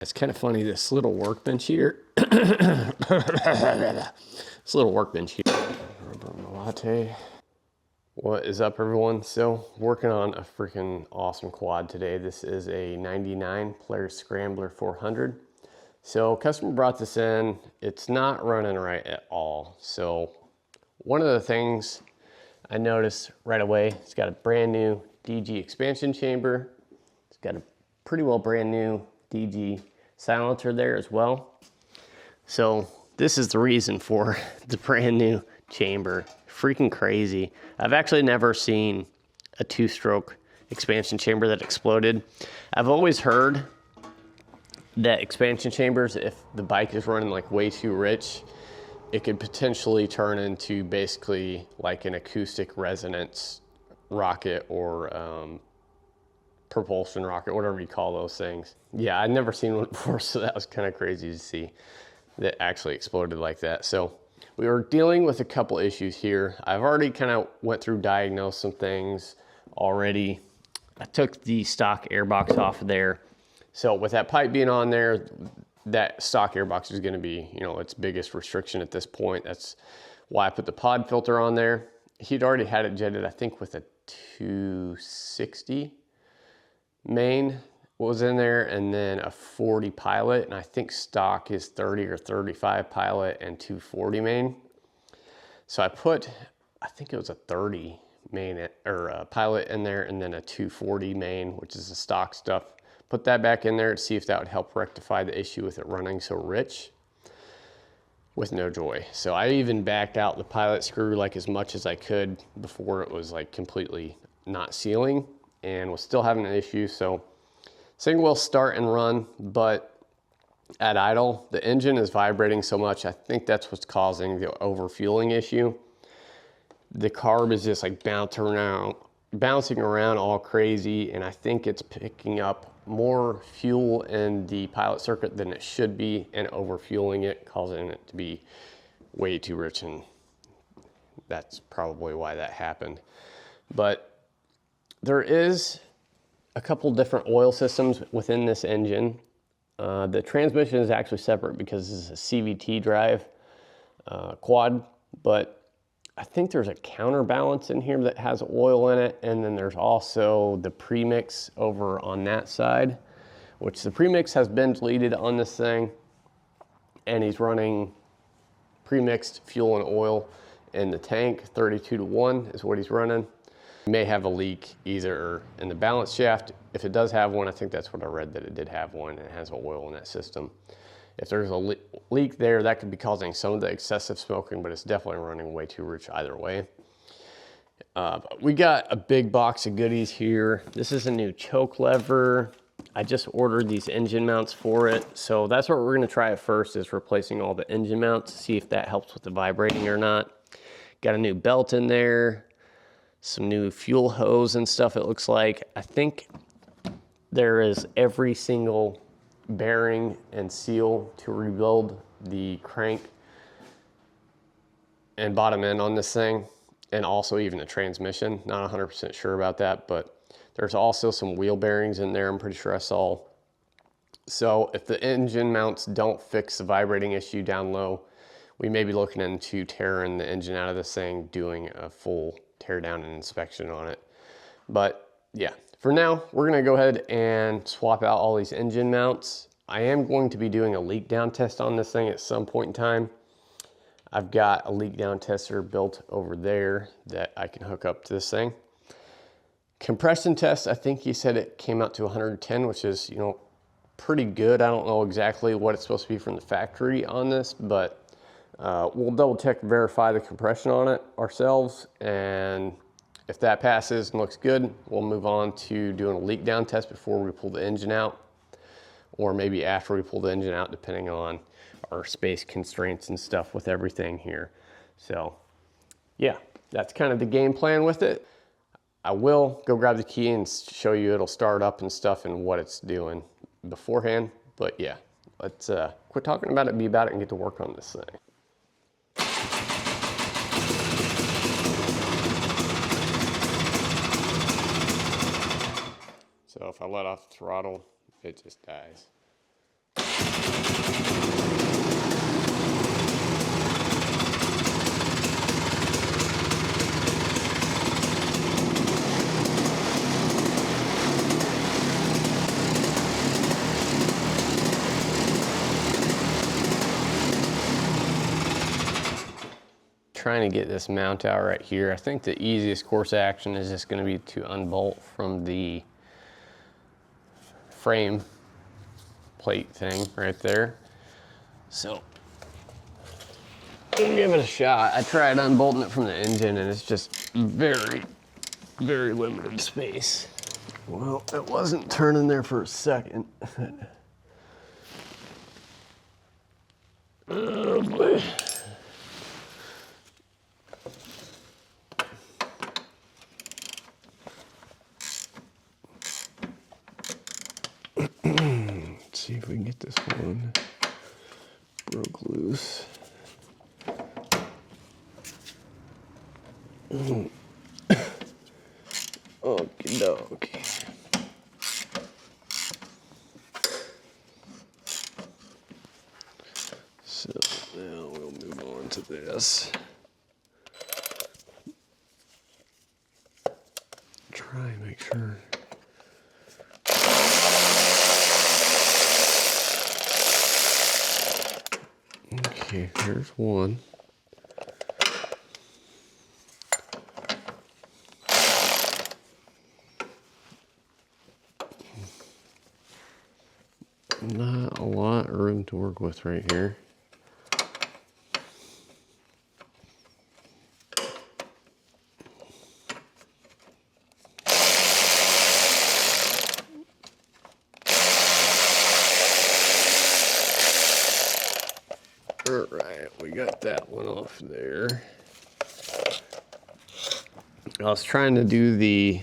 It's kind of funny, this little workbench here. This little workbench here. Latte. What is up, everyone? So, working on a freaking awesome quad today. This is a 99 Polaris Scrambler 400. So, customer brought this in. It's not running right at all. So, one of the things I noticed right away, it's got a brand new DG expansion chamber. It's got a pretty well brand new DG silencer there as well. So this is the reason for the brand new chamber. Freaking crazy. I've actually never seen a two-stroke expansion chamber that exploded. I've always heard that expansion chambers, if the bike is running like way too rich, it could potentially turn into basically like an acoustic resonance rocket or propulsion rocket, whatever you call those things. Yeah, I'd never seen one before, so that was kind of crazy to see that actually exploded like that. So we were dealing with a couple issues here. I've already kind of went through, diagnosed some things already. I took the stock airbox off of there. So with that pipe being on there, that stock airbox is going to be, you know, its biggest restriction at this point. That's why I put the pod filter on there. He'd already had it jetted, I think, with a 260 main was in there, and then a 40 pilot, and I think stock is 30 or 35 pilot and 240 main. So I put, I think it was a 30 main or a pilot in there, and then a 240 main, which is the stock stuff. Put that back in there to see if that would help rectify the issue with it running so rich, with no joy. So I even backed out the pilot screw like as much as I could before it was like completely not sealing, and was still having an issue. So thing will start and run, but at idle, the engine is vibrating so much. I think that's what's causing the overfueling issue. The carb is just like bouncing around all crazy, and I think it's picking up more fuel in the pilot circuit than it should be and overfueling it, causing it to be way too rich, and that's probably why that happened. But there is a couple different oil systems within this engine. The transmission is actually separate because this is a CVT drive quad, but I think there's a counterbalance in here that has oil in it, and then there's also the premix over on that side, which the premix has been deleted on this thing, and he's running premixed fuel and oil in the tank. 32-to-1 is what he's running. May have a leak either in the balance shaft. If it does have one, I think that's what I read, that it did have one, and it has oil in that system. If there's a leak there, that could be causing some of the excessive smoking, but it's definitely running way too rich either way. We got a big box of goodies here. This is a new choke lever. I just ordered these engine mounts for it. So that's what we're gonna try at first, is replacing all the engine mounts, see if that helps with the vibrating or not. Got a new belt in there. Some new fuel hose and stuff, it looks like. I think there is every single bearing and seal to rebuild the crank and bottom end on this thing, and also even the transmission. Not 100% sure about that, but there's also some wheel bearings in there, I'm pretty sure I saw. So if the engine mounts don't fix the vibrating issue down low, we may be looking into tearing the engine out of this thing, doing a full tear down and inspection on it. But yeah, for now, we're gonna go ahead and swap out all these engine mounts. I am going to be doing a leak down test on this thing at some point in time. I've got a leak down tester built over there that I can hook up to this thing. Compression test, I think he said it came out to 110, which is, you know, pretty good. I don't know exactly what it's supposed to be from the factory on this, but we'll double check, verify the compression on it ourselves, and if that passes and looks good, we'll move on to doing a leak down test before we pull the engine out, or maybe after we pull the engine out, depending on our space constraints and stuff with everything here. So yeah, that's kind of the game plan with it. I will go grab the key and show you it'll start up and stuff and what it's doing beforehand. But yeah, let's quit talking about it, be about it, and get to work on this thing. So if I let off the throttle, it just dies. trying to get this mount out right here. I think the easiest course of action is just going to be to unbolt from the frame plate thing right there. So we'll give it a shot. I tried unbolting it from the engine and it's just very, very limited space. Well, it wasn't turning there for a second. Oh boy. Let's see if we can get this one broke loose. Okie dokie. So now we'll move on to this. Try and make sure. Okay, here's one. Not a lot of room to work with right here. All right, we got that one off there. I was trying to do the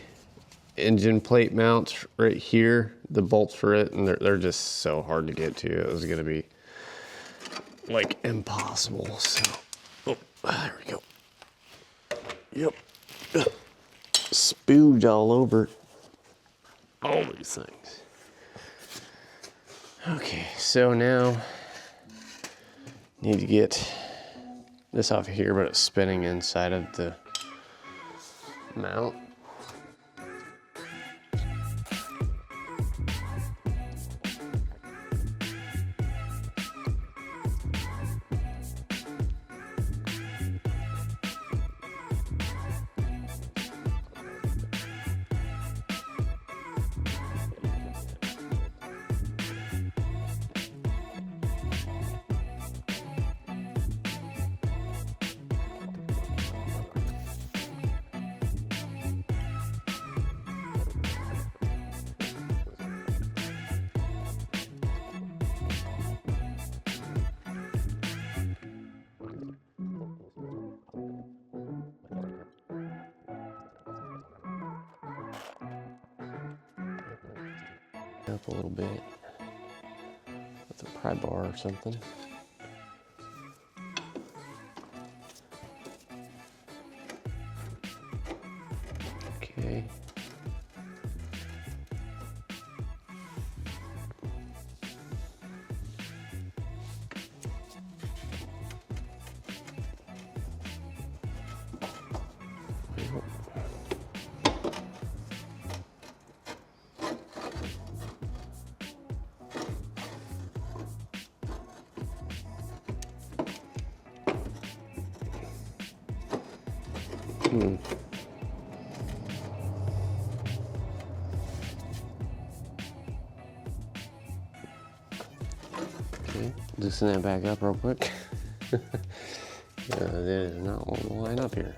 engine plate mounts right here, the bolts for it, and they're just so hard to get to. It was gonna be like impossible. So, oh, there we go. Yep, spooge all over all these things. Okay, so now need to get this off of here, but it's spinning inside of the mount. Up a little bit with a pry bar or something. Okay. Okay, loosen that back up real quick. It is not on the line up here.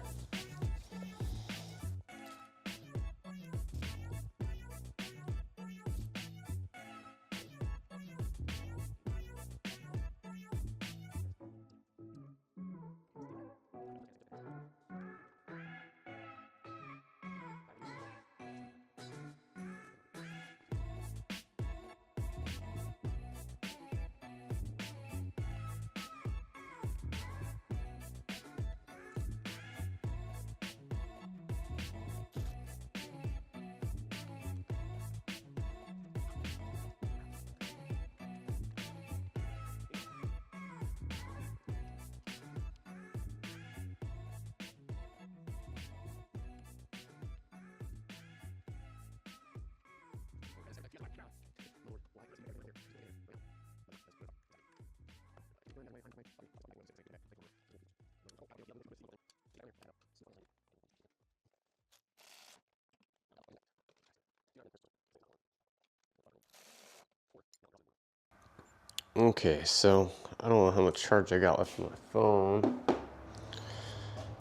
Okay, so I don't know how much charge I got left on my phone.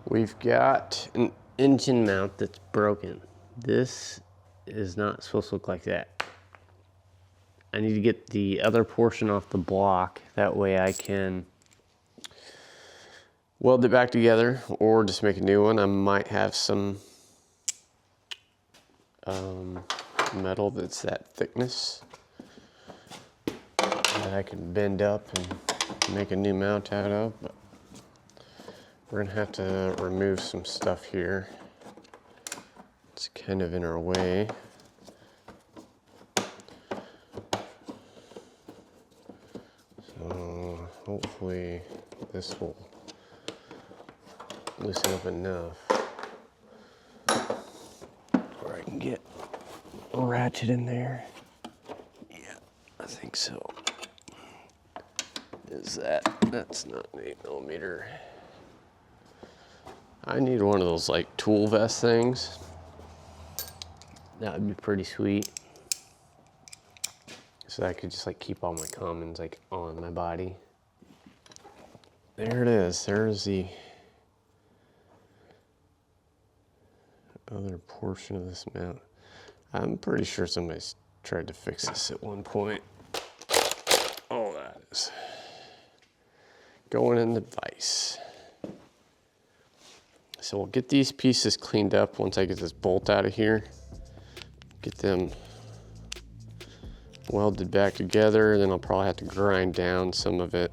We've got an engine mount that's broken. This is not supposed to look like that. I need to get the other portion off the block. That way I can weld it back together or just make a new one. I might have some metal that's that thickness that I can bend up and make a new mount out of. But we're gonna have to remove some stuff here. It's kind of in our way. So hopefully this will loosen up enough where I can get a ratchet in there. Yeah, I think so. That's not an 8mm. I need one of those like tool vest things. That would be pretty sweet. So I could just like keep all my commons like on my body. There it is. There's the other portion of this mount. I'm pretty sure somebody's tried to fix this at one point. Oh, that is going in the vise. So we'll get these pieces cleaned up once I get this bolt out of here. Get them welded back together, then I'll probably have to grind down some of it.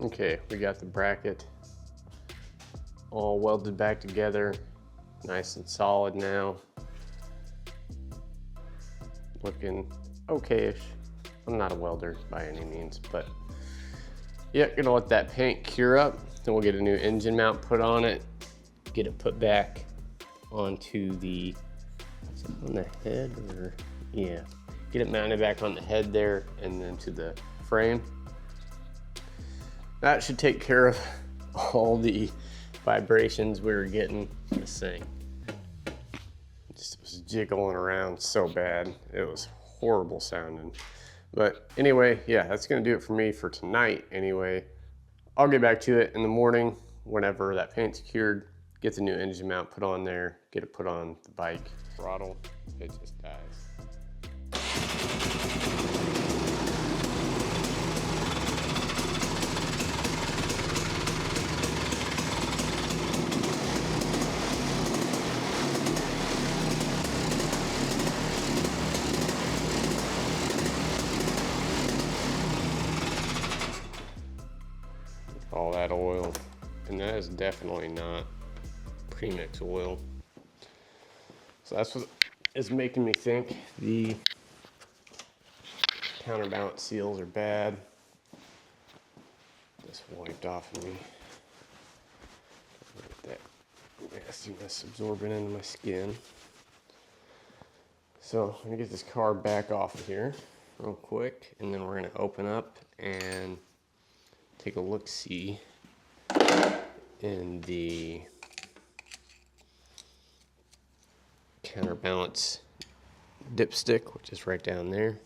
Okay, we got the bracket all welded back together, nice and solid now. Looking okay-ish. I'm not a welder by any means, but yeah, gonna let that paint cure up. Then we'll get a new engine mount put on it, get it put back onto the, is it on the head or, yeah. Get it mounted back on the head there and then to the frame. That should take care of all the vibrations we were getting from this thing. Just was jiggling around so bad. It was horrible sounding. But anyway, yeah, that's gonna do it for me for tonight anyway. I'll get back to it in the morning whenever that paint's cured, get the new engine mount put on there, get it put on the bike. Throttle, it just dies. All that oil, and that is definitely not premix oil. So that's what is making me think the counterbalance seals are bad. Just wiped off of me. Get that nastiness absorbing into my skin. So I'm gonna get this carb back off of here real quick, and then we're gonna open up and take a look-see in the counterbalance dipstick, which is right down there.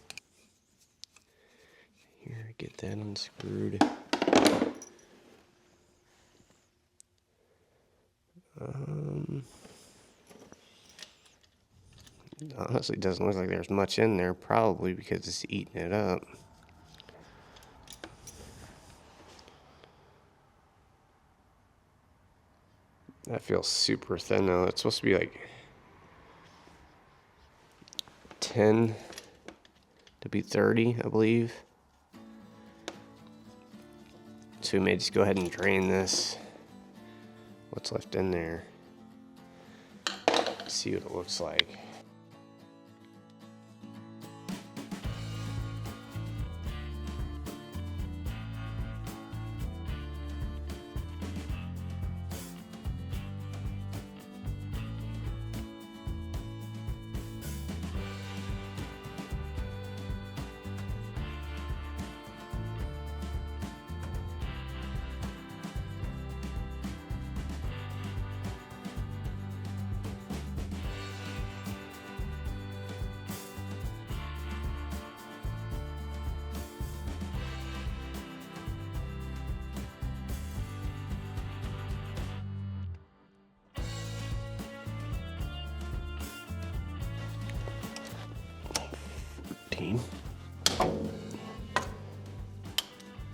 Here, get that unscrewed. Honestly, it doesn't look like there's much in there, probably because it's eating it up. That feels super thin though. It's supposed to be like 10 to be 30, I believe. So we may just go ahead and drain this, what's left in there. See what it looks like.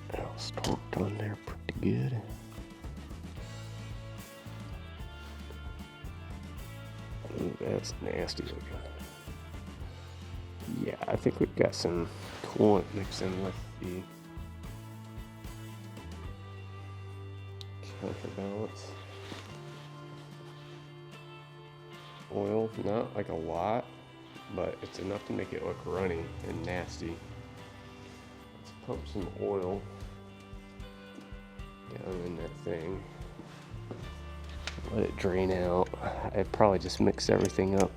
That was torqued on there pretty good. Ooh, that's nasty looking. Yeah, I think we've got some coolant mixed in with the counterbalance. Oil, not like a lot, but it's enough to make it look runny and nasty. Let's pump some oil down in that thing. Let it drain out. I probably just mixed everything up.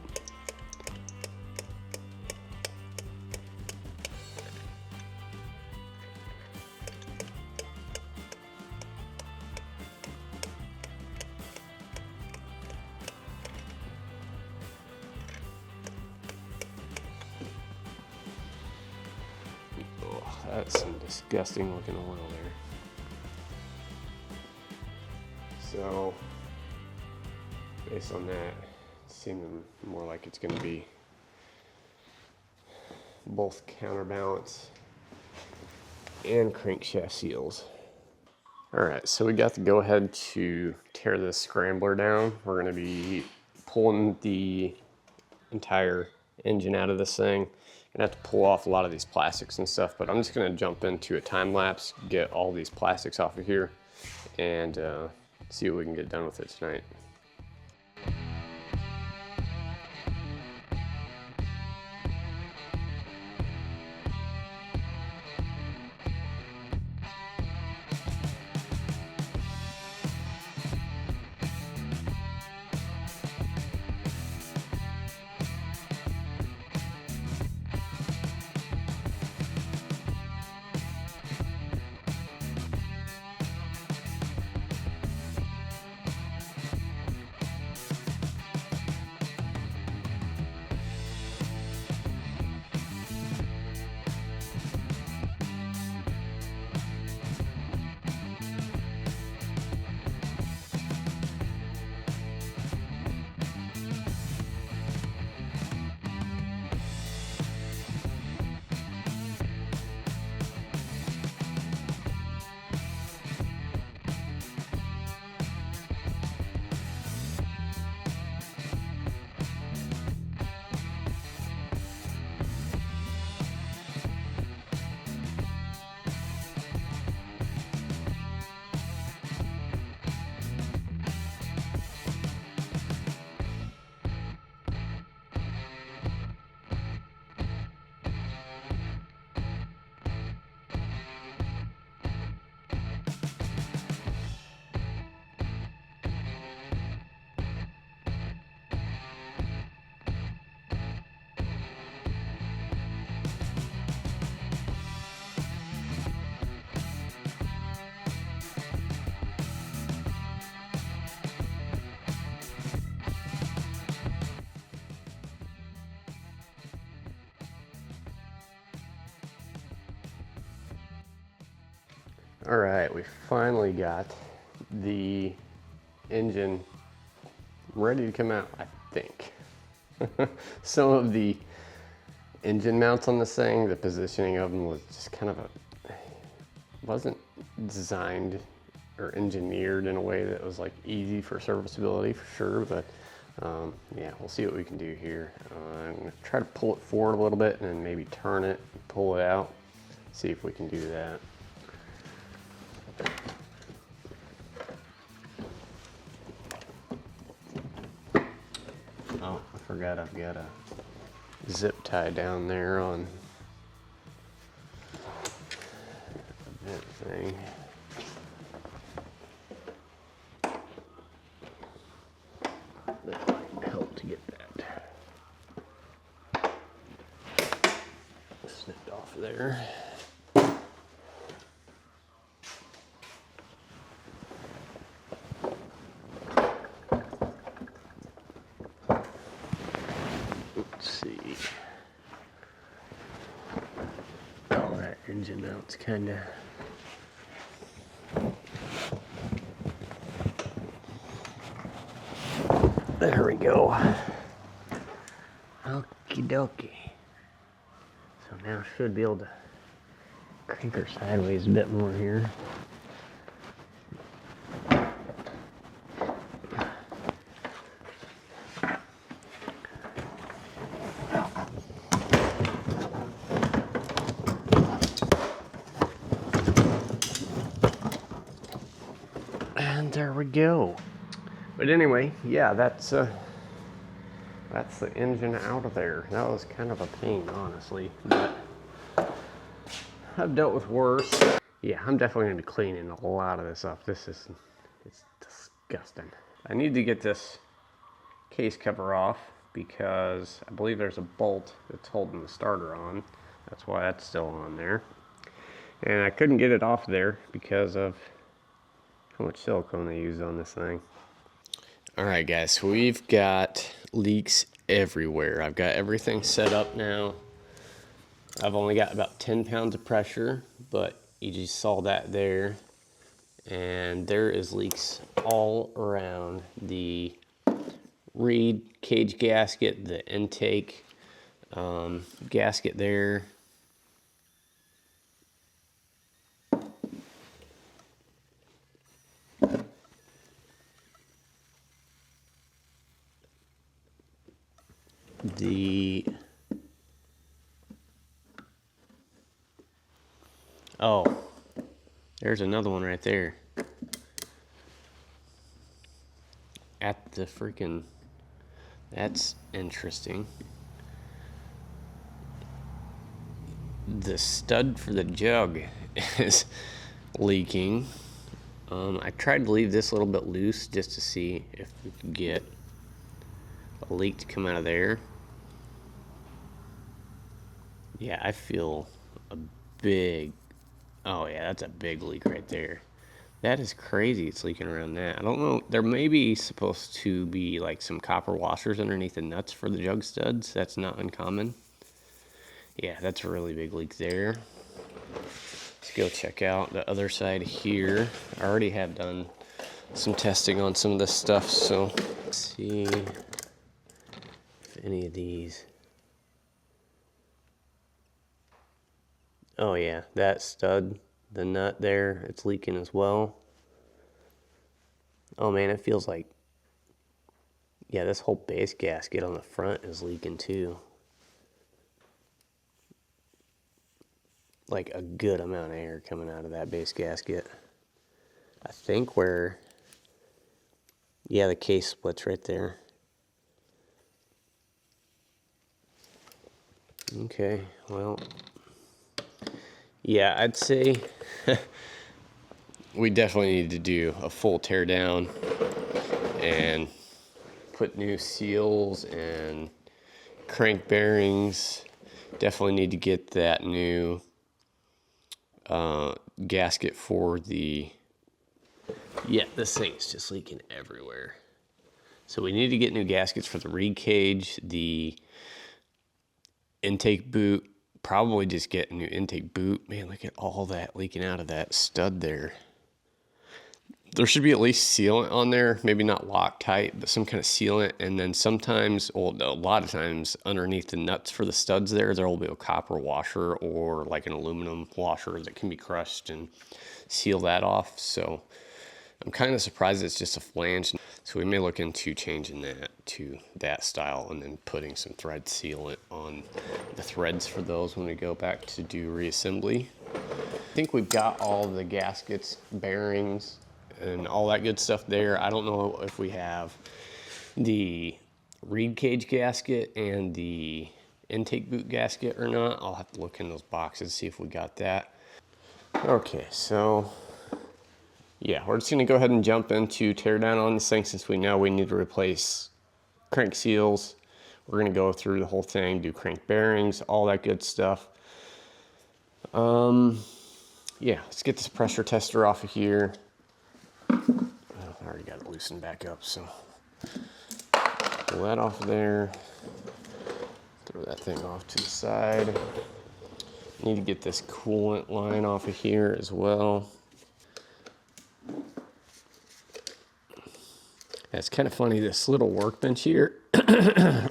Oh, that's some disgusting looking oil there. So, based on that, it's seeming more like it's going to be both counterbalance and crankshaft seals. Alright, so we got the go ahead to tear this scrambler down. We're going to be pulling the entire engine out of this thing. Gonna have to pull off a lot of these plastics and stuff, but I'm just gonna jump into a time lapse, get all these plastics off of here, and see what we can get done with it tonight. All right, we finally got the engine ready to come out, I think. Some of the engine mounts on this thing, the positioning of them was just kind of wasn't designed or engineered in a way that was like easy for serviceability for sure, but yeah, we'll see what we can do here. I'm gonna try to pull it forward a little bit and then maybe turn it, pull it out, see if we can do that. Oh, I forgot I've got a zip tie down there on the vent thing. That might help to get that snipped off there. Let's see. Oh, that engine mount's kinda. There we go. Okie dokie. So now I should be able to crank her sideways a bit more here. And there we go. But anyway, yeah, that's the engine out of there. That was kind of a pain, honestly, but I've dealt with worse. Yeah, I'm definitely going to be cleaning a lot of this up. It's disgusting. I need to get this case cover off because I believe there's a bolt that's holding the starter on. That's why that's still on there. And I couldn't get it off there because of how much silicone they used on this thing. All right, guys, so we've got leaks everywhere. I've got everything set up now. I've only got about 10 pounds of pressure, but you just saw that there. And there is leaks all around the reed cage gasket, the intake gasket there. Oh, there's another one right there. At the freaking, that's interesting. The stud for the jug is leaking. I tried to leave this a little bit loose just to see if we could get a leak to come out of there. Yeah, I feel a big, oh yeah, that's a big leak right there. That is crazy, it's leaking around that. I don't know, there may be supposed to be like some copper washers underneath the nuts for the jug studs. That's not uncommon. Yeah, that's a really big leak there. Let's go check out the other side here. I already have done some testing on some of this stuff, so let's see if any of these. Oh yeah, that stud, the nut there, it's leaking as well. Oh man, it feels like, yeah, this whole base gasket on the front is leaking too. Like a good amount of air coming out of that base gasket. I think where, yeah, the case splits right there. Okay, well, yeah, I'd say we definitely need to do a full tear down and put new seals and crank bearings. Definitely need to get that new gasket for the, yeah, this thing's just leaking everywhere. So we need to get new gaskets for the reed cage, the intake boot, probably just get a new intake boot. Man, look at all that leaking out of that stud there. there should be at least sealant on there, maybe not Loctite, but some kind of sealant. And then sometimes, well, a lot of times underneath the nuts for the studs there will be a copper washer or like an aluminum washer that can be crushed and seal that off. So I'm kind of surprised it's just a flange. So we may look into changing that to that style and then putting some thread sealant on the threads for those when we go back to do reassembly. I think we've got all the gaskets, bearings, and all that good stuff there. I don't know if we have the reed cage gasket and the intake boot gasket or not. I'll have to look in those boxes, see if we got that. Okay, so yeah, we're just gonna go ahead and jump into tear down on this thing since we know we need to replace crank seals. We're gonna go through the whole thing, do crank bearings, all that good stuff. Yeah, let's get this pressure tester off of here. Oh, I already got it loosened back up, so pull that off of there. Throw that thing off to the side. Need to get this coolant line off of here as well. It's kind of funny, this little workbench here. This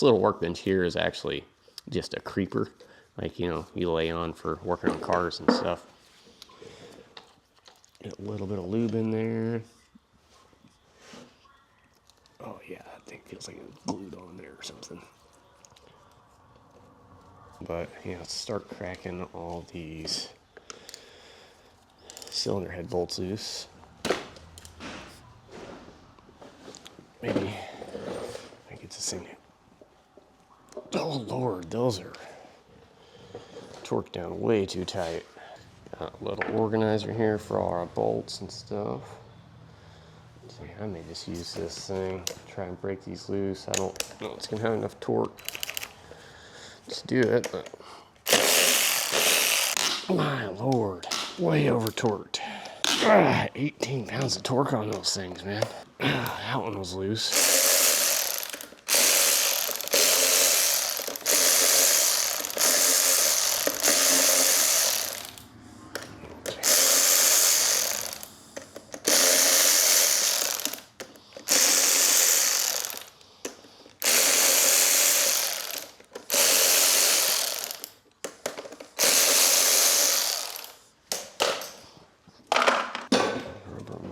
little workbench here is actually just a creeper. Like, you know, you lay on for working on cars and stuff. Get a little bit of lube in there. Oh yeah, that thing feels like it's glued on there or something. But yeah, let's start cracking all these cylinder head bolts loose. Maybe I get this thing. Oh Lord, those are torqued down way too tight. Got a little organizer here for all our bolts and stuff. See, I may just use this thing, try and break these loose. I don't know it's gonna have enough torque to do it, but my Lord, way over torqued. 18 pounds of torque on those things, man. That one was loose.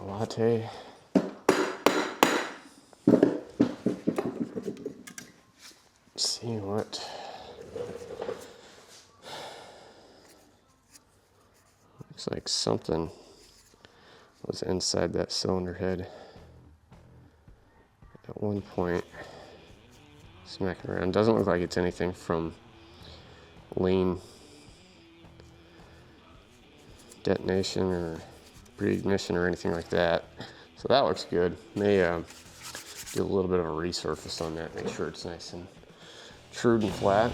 Latte. See what looks like something was inside that cylinder head at one point. Smacking around. Doesn't look like it's anything from lean detonation or pre-ignition or anything like that. So that looks good. May do a little bit of a resurface on that, make sure it's nice and true and flat.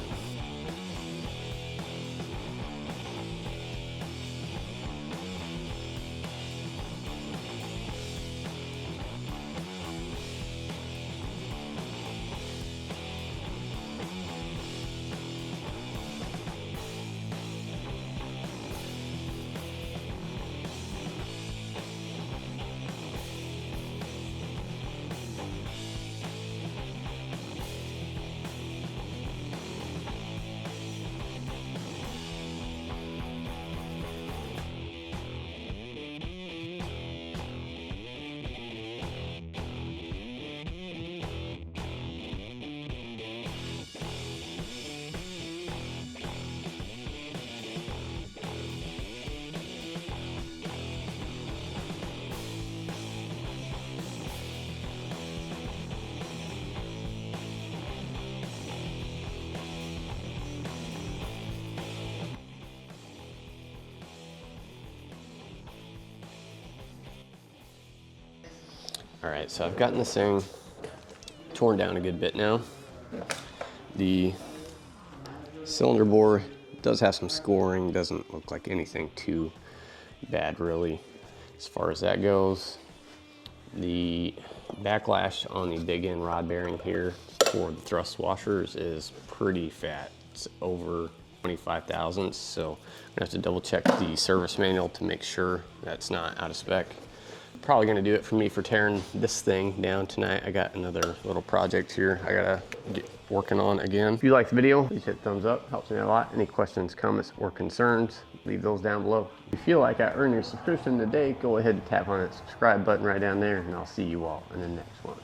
All right, so I've gotten this thing torn down a good bit now. The cylinder bore does have some scoring, doesn't look like anything too bad really as far as that goes. The backlash on the big end rod bearing here for the thrust washers is pretty fat. It's over 25 thousandths. So I'm gonna have to double check the service manual to make sure that's not out of spec. Probably gonna do it for me for tearing this thing down tonight. I got another little project here I gotta get working on again. If you like the video, please hit thumbs up, helps me out a lot. Any questions, comments, or concerns, leave those down below. If you feel like I earned your subscription today, go ahead and tap on that subscribe button right down there, and I'll see you all in the next one.